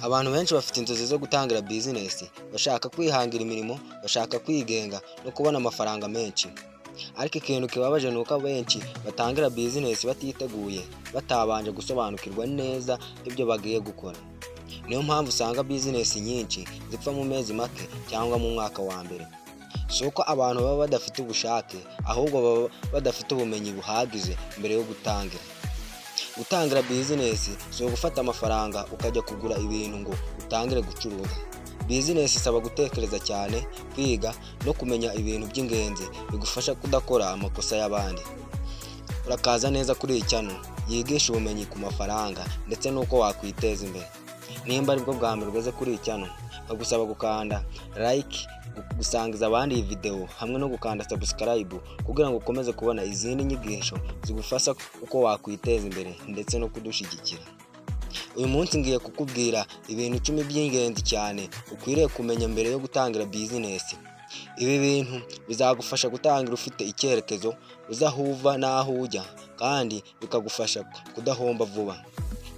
Abantu benshi bafite inzozi zo gutangira bizinesi, bashaka kwihangira imirimo, bashaka kwigenga no kubona amafaranga menshi. Ariko ikintu kibabaje ni uko abenshi batangira bizinesi batiteguye, batabanje gusobanukirwa neza ibyo bagiye gukora. Niyo mpamvu usanga bizinesi nyinshi zipfa mu mezi make cyangwa mu mwaka wa mbere. Si uko abantu baba badafite ubushake, ahubwo baba badafite ubumenyi buhagije mbere yo gutangira. Gutangira bizinesi si ugufata amafaranga ukajya kugura ibintu ngo utangire gucuruza. Bizinesi isaba gutekereza cyane, kwiga no kumenya ibintu by'ingenzi bigufasha kudakora amakosa y'abandi. Urakaza neza kuri iyi channel yigisha ubumenyi ku mafaranga ndetse n'uko wakwiteza imbere. Nimba aribwo bwa mbere ugeze kuri iyi channel, nkagusaba gukanda like, gusangiza abandi iyi video hamwe no gukanda subscribe kugira ngo ukomeze kubona izindi nyigisho zigufasha uko wakwiteza imbere ndetse no kudushigikira. Uyu munsi ngiye kukubwira ibintu 10 by'ingenzi cyane ukwiriye kumenya mbere yo gutangira bizinesi. Ibi bintu bizagufasha gutangira ufite icyerekezo, uzahuva n'aho ujya, kandi bikagufasha kudahomba vuba.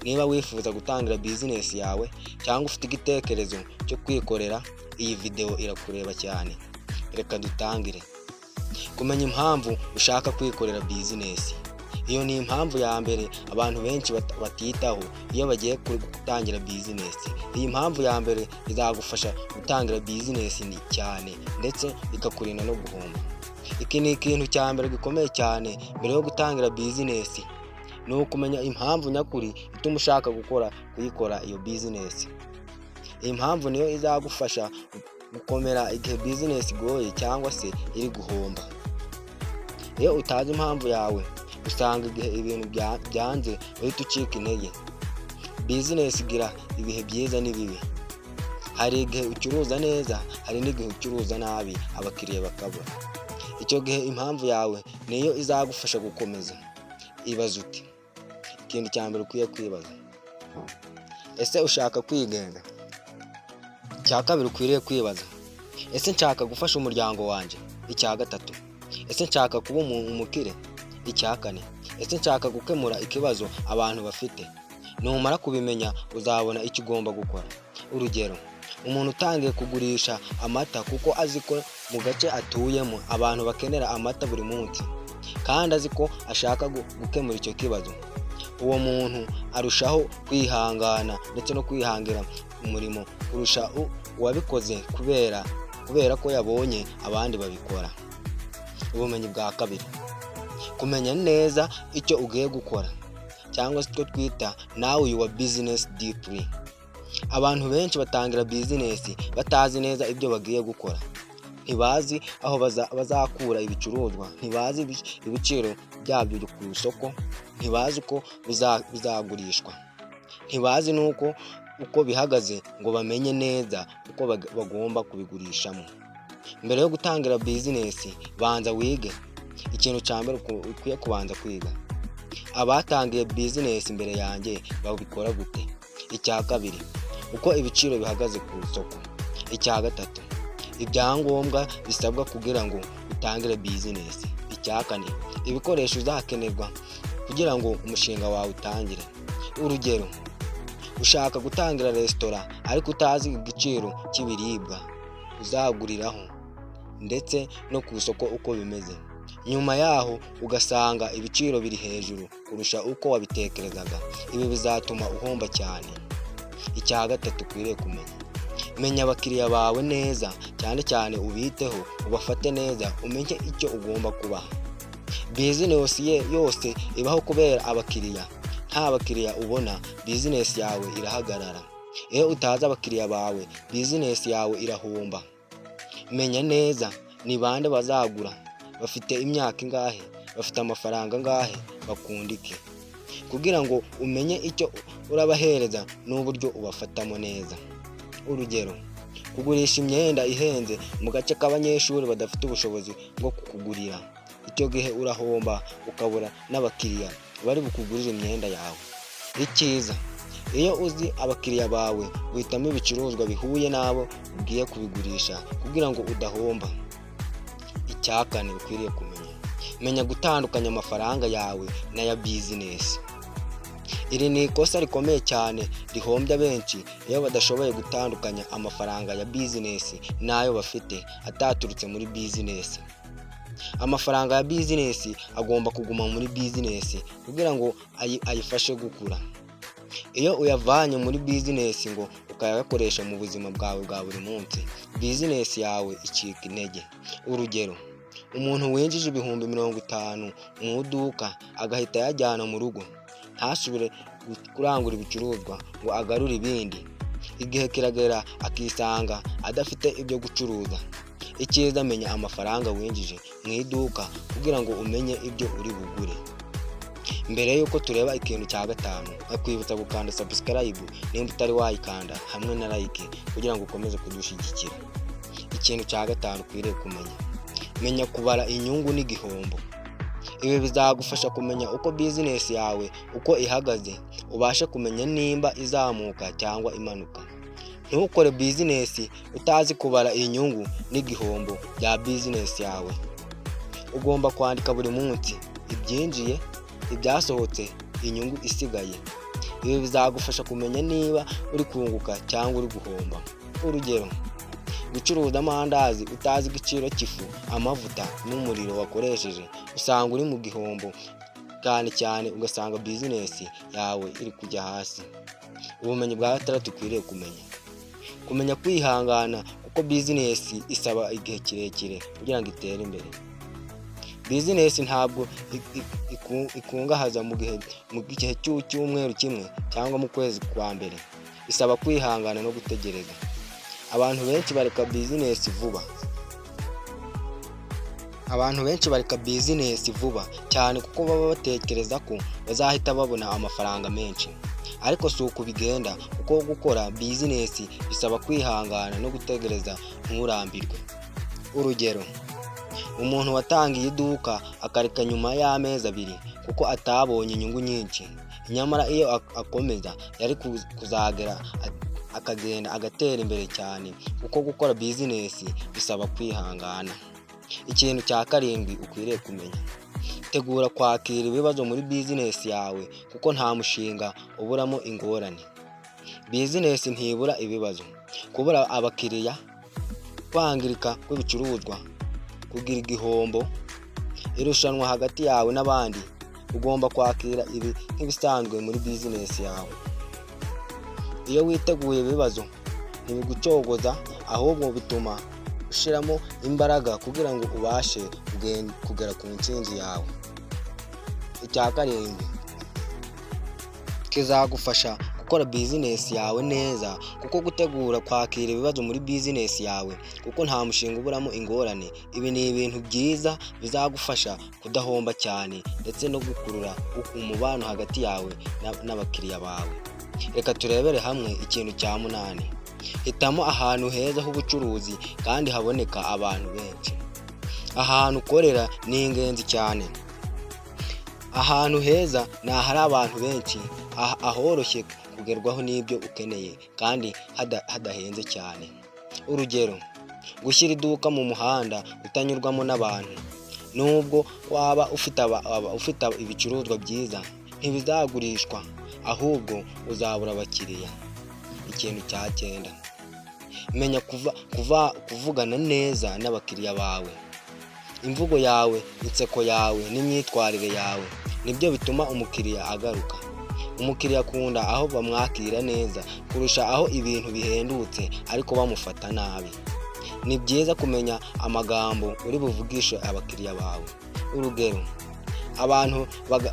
Niba wifuza gutangira bizinesi yawe cyangwa ufite igitekerezo cyo kwikorera, iyi video irakureba cyane. Reka dutangire. Kumenya impamvu ushaka kwikorera bizinesi. Iyo ni impamvu ya mbere abantu benshi batitaho iyo bagiye gutangira bizinesi. Iyi mpamvu ya mbere izagufasha gutangira bizinesi ni cyane ndetse ikakurinda no guhomba. Iki ni ikintu cya mbere gikomeye cyane mbere yo gutangira bizinesi. Ni ukumenya impamvu nyakuri ituma ushaka kuyikora iyo bizinesi. Iyi mpamvu niyo izagufasha gukomera igihe bizinesi igoye cyangwa se iri guhomba. Iyo utazi impamvu yawe, usanga igihe ibintu byanze uhita ucika intege. Bizinesi igira ibihe byiza n'ibibi. Hari igihe ucuruza neza, hari n'igihe ucuruza nabi abakiriya bakabura. Icyo gihe impamvu yawe niyo izagufasha gukomeza. Ibaza uti, ikintu cya mbere ukwiye kwibaza: ese ushaka kwigenga? Icya kabiri ukwiriye kwibaza: ese nshaka gufasha umuryango wanjye? Icya gatatu: ese nshaka kuba umukire? Icya kane: ese nshaka gukemura ikibazo abantu bafite? Numara kubimenya uzabona icyo ugomba gukora. Urugero, umuntu utangiye kugurisha amata kuko azi ko mu gace atuyemo abantu bakenera amata buri munsi, kandi azi ko ashaka gukemura icyo kibazo, uwo muntu arushaho kwihangana ndetse no kwihangira umurimo kurusha uwabikoze kubera ko yabonye abandi babikora. Ubumenyi bwa kabiri: kumenya neza icyo ugiye gukora, cyangwa se icyo twita now your business deeply. Abantu benshi batangira bizinesi batazi neza ibyo bagiye gukora. Ntibazi aho bazakura ibicuruzwa, ntibazi ibiciro byabyo ku isoko, ntibazi uko bizagurishwa, ntibazi nuko uko bihagaze ngo bamenye neza uko bagomba kubigurishamo. Mbere yo gutangira bizinesi, banza wige. Ikintu cya mbere ukwiye kubanza kwiga: abatangiye bizinesi imbere yanjye babikora gute? Icya kabiri: uko ibiciro bihagaze ku isoko. Icya gatatu: ibyangombwa bisabwa kugira ngo utangire bizinesi. Icya kane: ibikoresho uzakenerwa kugira ngo umushinga wawe utangire. Urugero, ushaka gutangira resitora ariko utazi igiciro cy'ibiribwa uzaguriraho ndetse no ku isoko uko bimeze. Nyuma yaho ugasanga ibiciro biri hejuru kurusha uko wabitekerezaga. Ibi bizatuma uhomba cyane. Icya gatatu ukwiriye kumenya: menya abakiriya bawe neza, cyane cyane ubiteho, ubafate neza, umenye icyo ugomba kubaha. Bizinesi yose ibaho kubera abakiriya. Nta bakiriya ubona, bizinesi yawe irahagarara. Iyo utazi abakiriya bawe, bizinesi yawe irahomba. Menya neza ni bande bazagura, bafite imyaka ingahe, bafite amafaranga angahe, bakunda iki. Kugira ngo umenye icyo urabahereza n'uburyo ubafatamo neza. Urugero, kugurisha imyenda ihenze mu gace k'abanyeshuri badafite ubushobozi bwo kukugurira. Icyo gihe urahomba, ukabura n'abakiriya bari bukugurira imyenda yawe. Icyiza, iyo uzi abakiriya bawe, uhitamo ibicuruzwa bihuye nabo ugiye kubigurisha kugira ngo udahomba. Icya kane ukwiriye kumenya: menya gutandukanya amafaranga yawe n'aya bizinesi. Iri ni ikosa rikomeye cyane rihombya benshi iyo badashoboye gutandukanya amafaranga ya bizinesi n'ayo bafite ataturutse muri bizinesi. Amafaranga ya bizinesi agomba kuguma muri bizinesi kugira ngo ayifashe gukura. Iyo uyavanye muri bizinesi ngo ukayakoresha mu buzima bwawe bwa buri munsi, bizinesi yawe icika intege. Urugero, umuntu winjije ibihumbi 50 mu iduka agahita yajyana mu rugo, ntasubire kurangura ibicuruzwa ngo agarure ibindi. Igihe kiragera akisanga adafite ibyo gucuruza. Icyiza, menya amafaranga winjije mu iduka kugira ngo umenye ibyo uri bugure. Mbere yuko tureba ikintu cya gatanu, akwibutsa gukanda subscribe nimba utari wayikanda, hamwe na like kugira ngo ukomeze kudushyigikira. Ikintu cya gatanu ukwiriye kumenya: menya kubara inyungu n'igihombo. Ibi bizagufasha kumenya uko bizinesi yawe uko ihagaze, ubashe kumenya nimba izamuka cyangwa imanuka. Ntukore bizinesi utazi kubara inyungu n'igihombo bya bizinesi yawe. Ugomba kwandika buri munsi ibyinjiye, ibyasohotse, inyungu isigaye. Ibi bizagufasha kumenya niba uri kunguka cyangwa uri guhomba. Urugero, gucuruza amandazi utazi igiciro cy'ifu, amavuta n'umuriro wakoresheje, usanga uri mu gihombo cyane ugasanga bizinesi yawe iri kujya hasi. Ubumenyi bwa gatandatu ukwiriye kumenya kwihangana, kuko bizinesi isaba igihe kirekire kugira ngo itere imbere. Bizinesi ntabwo ikungahaza mu gihe cy'umweru kimwe cyangwa mu kwezi kwa mbere. Isaba kwihangana no gutegereza. Abantu benshi bareka bizinesi vuba cyane kuko baba batekereza ko bazahita babona amafaranga menshi. Ariko si uko bigenda, kuko gukora bizinesi bisaba kwihangana no gutegereza nturambirwe. Urugero, umuntu watangiye iduka akareka nyuma y'amezi 2 kuko atabonye inyungu nyinshi. Nyamara iyo akomeza yari kuzagera akagenda agatera imbere cyane, kuko gukora bizinesi bisaba kwihangana. Ikintu cya 7 ukwiriye kumenya: tegura kwakira ibibazo muri bizinesi yawe, kuko nta mushinga uburamo ingorane. Bizinesi ntibura ibibazo: kubura abakiriya, kwangirika kw'ibicuruzwa, kugira igihombo, irushanwa hagati yawe n'abandi. Ugomba kwakira ibi nk'ibisanzwe muri bizinesi yawe. Iyo witeguye ibibazo ntibigucogoza, ahubwo bituma ushiramo imbaraga kugira ngo ubashe kugera ku ntsinzi yawe. Icya 7 kizagufasha gukora bizinesi yawe neza, kuko gutegura kwakira ibibazo muri bizinesi yawe, kuko nta mushinga uburamo ingorane. Ibi ni ibintu byiza bizagufasha kudahomba cyane, ndetse no gukurura umubano hagati yawe n'abakiriya bawe. Reka turebere hamwe ikintu cya 8: hitamo ahantu heza h'ubucuruzi kandi haboneka abantu benshi. Ahantu ukorera ni ingenzi cyane. Ahantu heza ni ahari abantu benshi, ahoroshye kugerwaho n'ibyo ukeneye kandi hadahenze cyane. Urugero, gushyira iduka mu muhanda utanyurwamo n'abantu. Nubwo waba ufite ibicuruzwa byiza, ntibizagurishwa, ahubwo uzabura abakiriya. Ikintu cya 9: menya kuvugana neza n'abakiriya bawe. Imvugo yawe, inseko yawe n'imyitwarire yawe nibyo bituma umukiriya agaruka. Umukiriya akunda aho bamwakira neza kurusha aho ibintu bihendutse ariko bamufata nabi. Ni byiza kumenya amagambo uri buvugishe abakiriya bawe. Urugero, abantu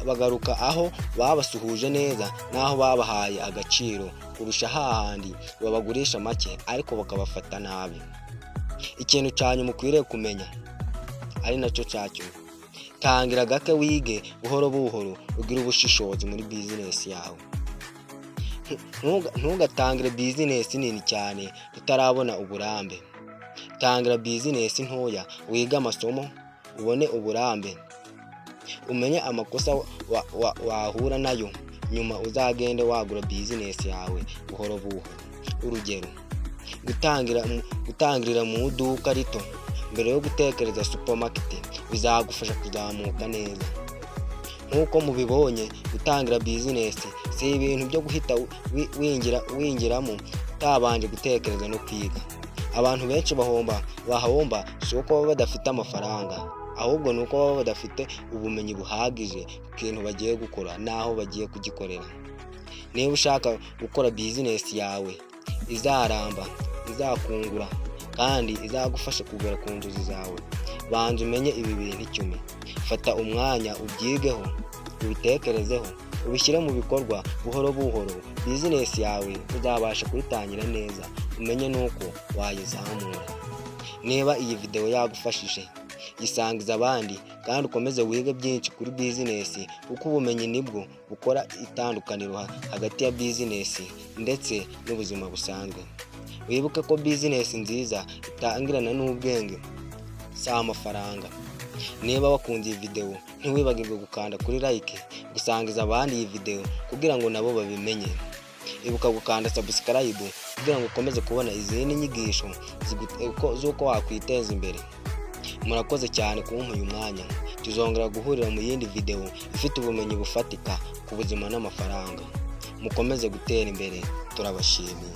bagaruka aho babasuhuje neza n'aho babahaye agaciro kurusha hahandi babagurisha make ariko bakabafata nabi. Ikintu cyane mukwiriye kumenya, ari nacyo cyacyo: tangira gake, wige buhoro buhoro, ugire ubushishozi muri bizinesi yawe. Ntugatangire bizinesi nini cyane utarabona uburambe. Tangira bizinesi ntoya, wige amasomo, ubone uburambe, umenye amakosa wahura nayo, nyuma uzagende wagura bizinesi yawe buhoro buhoro. Urugero, gutangirira mu iduka rito mbere yo gutekereza supermarket bizagufasha kuzamuka neza. nk'uko mubibonye gutangira bizinesi si ibintu byo guhita winjiramo utabanje gutekereza no kwiga. Abantu benshi bahomba si uko baba badafite amafaranga, ahubwo ni uko baba badafite ubumenyi buhagije ku kintu bagiye gukora n'aho bagiye kugikorera. Niba ushaka gukora bizinesi yawe izaramba, izakungura kandi izagufasha kugera ku nzozi zawe, banza umenye ibi bintu icumi. Fata umwanya ubyigeho, ubitekerezeho, ubishyire mu bikorwa buhoro buhoro. Bizinesi yawe uzabasha kuyitangira neza, umenye n'uko wayizamura. Niba iyi video yagufashije, yisangiza abandi kandi ukomeze wige byinshi kuri bizinesi, kuko ubumenyi nibwo bukora itandukaniro hagati ya bizinesi ndetse n'ubuzima busanzwe. Wibuke ko bizinesi nziza itangirana n'ubwenge, si amafaranga. Niba wakunze iyi video, ntiwibagirwe gukanda kuri like, gusangiza abandi iyi video kugira ngo nabo babimenye. Ibuka gukanda subscribe kugira ngo ukomeze kubona izindi nyigisho z'uko wakwiteza imbere. Murakoze cyane kumpa uyu mwanya. Tuzongera guhurira mu yindi video ifite ubumenyi bufatika ku buzima n'amafaranga. Mukomeze gutera imbere, turabashimiye.